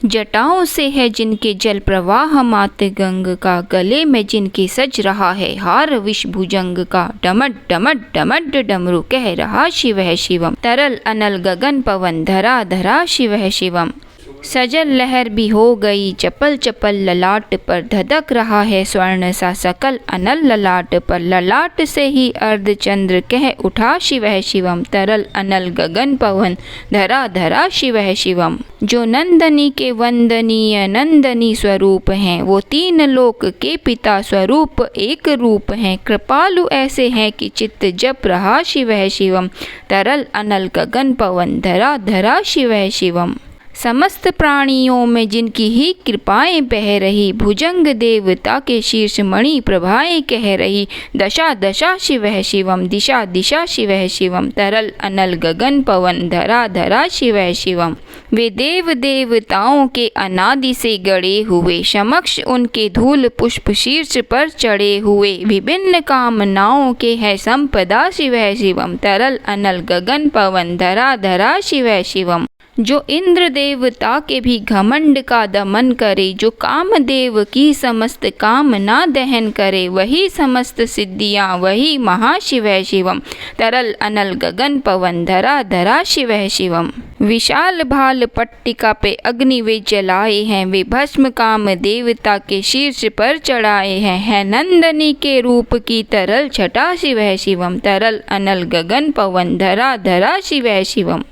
जटाओं से है जिनके जल प्रवाह मात गंग का, गले में जिनके सज रहा है हार विष भुजंग का। डमट डमट डमट डमरू कह रहा शिव है शिवम, तरल अनल गगन पवन धरा धरा शिव है शिवम। सजल लहर भी हो गई चपल चपल ललाट पर, धधक रहा है स्वर्ण सा सकल अनल ललाट पर। ललाट से ही अर्धचंद्र कह उठा शिव है शिवम, तरल अनल गगन पवन धरा धरा शिव है शिवम। जो नंदनी के वंदनीय नंदनी स्वरूप हैं, वो तीन लोक के पिता स्वरूप एक रूप हैं। कृपालु ऐसे हैं कि चित्त जप रहा शिव है शिवम, तरल अनल गगन पवन धरा धरा शिव है शिवम। समस्त प्राणियों में जिनकी ही कृपाएं बह रही, भुजंग देवता के शीर्ष मणि प्रभाएं कह रही। दशा दशा शिव है शिवम, दिशा दिशा शिव है शिवम, तरल अनल गगन पवन धरा धरा शिव है शिवम। वे देव देवताओं के अनादि से गड़े हुए, समक्ष उनके धूल पुष्प शीर्ष पर चढ़े हुए। विभिन्न कामनाओं के है संपदा शिव है शिवम, तरल अनल गगन पवन धरा धरा शिव है शिवम। जो इंद्र देवता के भी घमंड का दमन करे, जो कामदेव की समस्त कामना दहन करे, वही समस्त सिद्धियां वही महाशिव है शिवम, तरल अनल गगन पवन धरा धरा शिव है शिवम। विशाल भाल पट्टिका पे अग्नि वे जलाए हैं, वे भस्म काम देवता के शीर्ष पर चढ़ाए हैं। है नंदनी के रूप की तरल छटा शिव है शिवम, तरल अनल गगन पवन धरा धरा शिव है शिवम।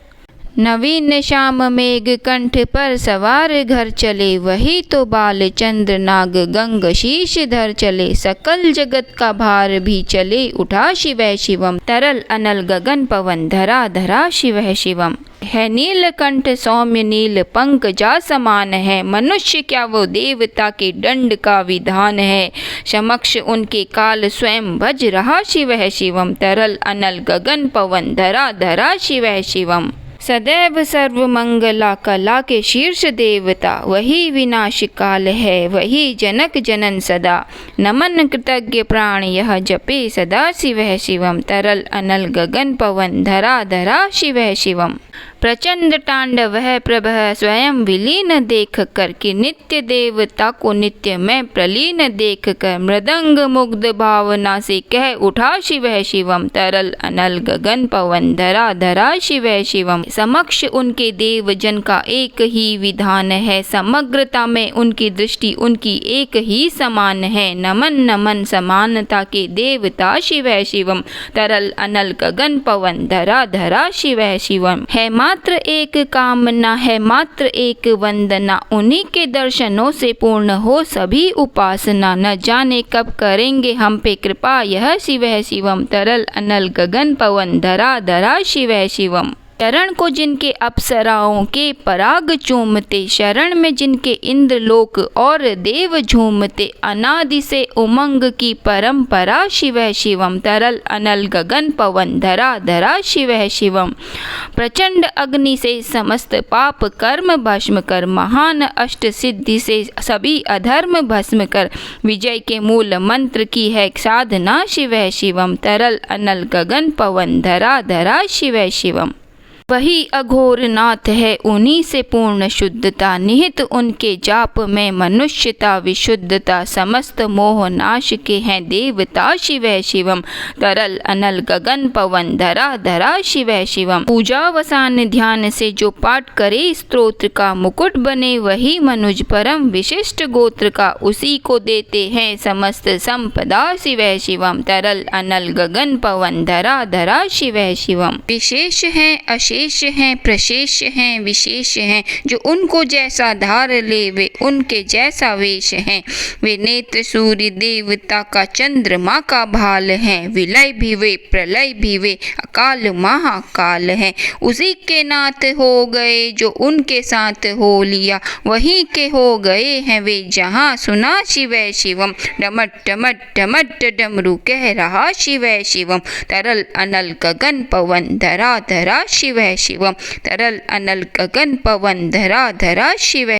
नवीन श्याम मेघ कंठ पर सवार घर चले, वही तो बाल चंद्र नाग गंग शीश धर चले। सकल जगत का भार भी चले उठा शिव है शिवम, तरल अनल गगन पवन धरा धरा शिव है शिवम। है नीलकंठ सौम्य नील पंख जा समान है, मनुष्य क्या वो देवता के दंड का विधान है। समक्ष उनके काल स्वयं भज रहा शिव है शिवम, तरल अनल गगन पवन धरा धरा शिव है शिवम। सदैव सर्व मंगला कला के शीर्ष देवता, वही विनाश काल है वही जनक जनन सदा। नमन कृतज्ञ प्राण यह जपे सदा शिव है शिवम, तरल अनल गगन पवन धरा धरा शिव है शिवम। प्रचंड तांडव है प्रभः स्वयं विलीन देख कर, कि नित्य देवता को नित्य में प्रलीन देख कर। मृदंग मुग्ध भावना से कह उठा शिव है शिवम, तरल अनल गगन पवन धरा धरा शिव है शिवम। समक्ष उनके देव जन का एक ही विधान है, समग्रता में उनकी दृष्टि उनकी एक ही समान है। नमन नमन समानता के देवता शिव है शिवम, तरल अनल गगन पवन धरा धरा शिव है शिवम। है मात्र एक कामना है मात्र एक वंदना, उन्हीं के दर्शनों से पूर्ण हो सभी उपासना। न जाने कब करेंगे हम पे कृपा यह शिव है शिवम, तरल अनल गगन पवन धरा धरा शिव है शिवम। चरण को जिनके अप्सराओं के पराग चूमते, शरण में जिनके इंद्र लोक और देव झूमते। अनादि से उमंग की परंपरा शिव है शिवम, तरल अनल गगन पवन धरा धरा शिव है शिवम। प्रचंड अग्नि से समस्त पाप कर्म भस्म कर, महान अष्ट सिद्धि से सभी अधर्म भस्म कर। विजय के मूल मंत्र की है साधना शिव है शिवम, तरल अनल गगन पवन धरा धरा शिव है शिवम। वही अघोर नाथ है उन्हीं से पूर्ण शुद्धता, निहित उनके जाप में मनुष्यता विशुद्धता। समस्त मोह नाश के हैं देवता शिव है शिवम, तरल अनल गगन पवन धरा धरा शिव है शिवम। पूजा वसान ध्यान से जो पाठ करे स्तोत्र का, मुकुट बने वही मनुज परम विशिष्ट गोत्र का। उसी को देते हैं समस्त संपदा शिव है शिवम, तरल अनल गगन पवन धरा धरा शिव है शिवम। विशेष है अशेष हैं प्रशेष हैं विशेष हैं, जो उनको जैसा धार ले वे उनके जैसा वेश हैं। वे नेत्र सूर्य देवता का चंद्रमा का भाल हैं, विलय भी वे प्रलय भी वे अकाल महाकाल हैं। उसी के नाथ हो गए जो उनके साथ हो लिया, वहीं के हो गए हैं वे जहाँ सुना शिव है शिवम। डमट डमट डमट डमरू कह रहा शिव है शिवम, तरल अनल गगन पवन धरा धरा शिव है शिवम, तरल अनल गगन पवन धरा धरा शिव है।